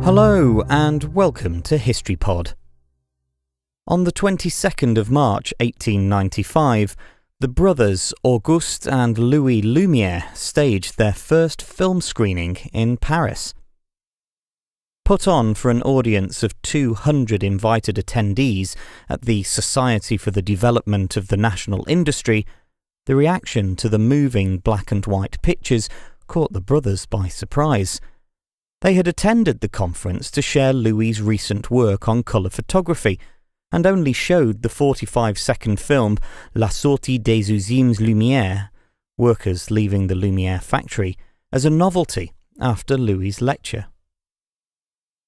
Hello and welcome to History Pod. On the 22nd of March 1895, the brothers Auguste and Louis Lumière staged their first film screening in Paris. Put on for an audience of 200 invited attendees at the Society for the Development of the National Industry, the reaction to the moving black and white pictures caught the brothers by surprise. They had attended the conference to share Louis's recent work on colour photography, and only showed the 45-second film La Sortie des Usines Lumière, Workers Leaving the Lumière Factory, as a novelty after Louis's lecture.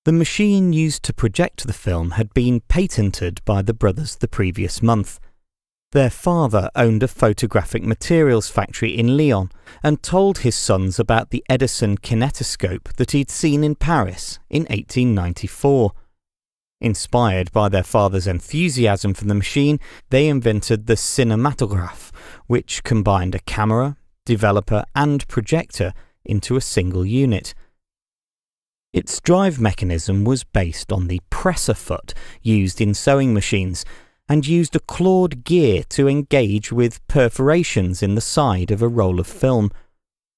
The machine used to project the film had been patented by the brothers the previous month. Their father owned a photographic materials factory in Lyon and told his sons about the Edison kinetoscope that he'd seen in Paris in 1894. Inspired by their father's enthusiasm for the machine, they invented the Cinématographe, which combined a camera, developer and projector into a single unit. Its drive mechanism was based on the presser foot used in sewing machines, and used a clawed gear to engage with perforations in the side of a roll of film.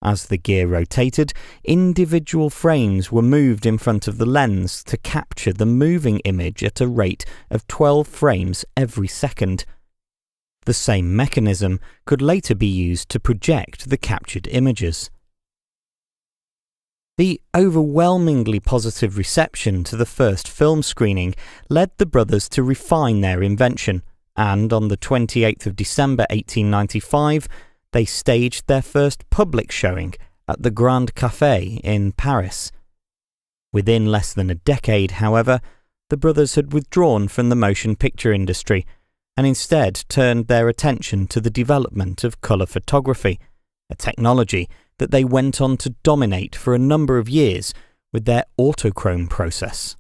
As the gear rotated, individual frames were moved in front of the lens to capture the moving image at a rate of 12 frames every second. The same mechanism could later be used to project the captured images. The overwhelmingly positive reception to the first film screening led the brothers to refine their invention, and on the 28th of December 1895, they staged their first public showing at the Grand Café in Paris. Within less than a decade, however, the brothers had withdrawn from the motion picture industry and instead turned their attention to the development of colour photography, a technology that they went on to dominate for a number of years with their autochrome process.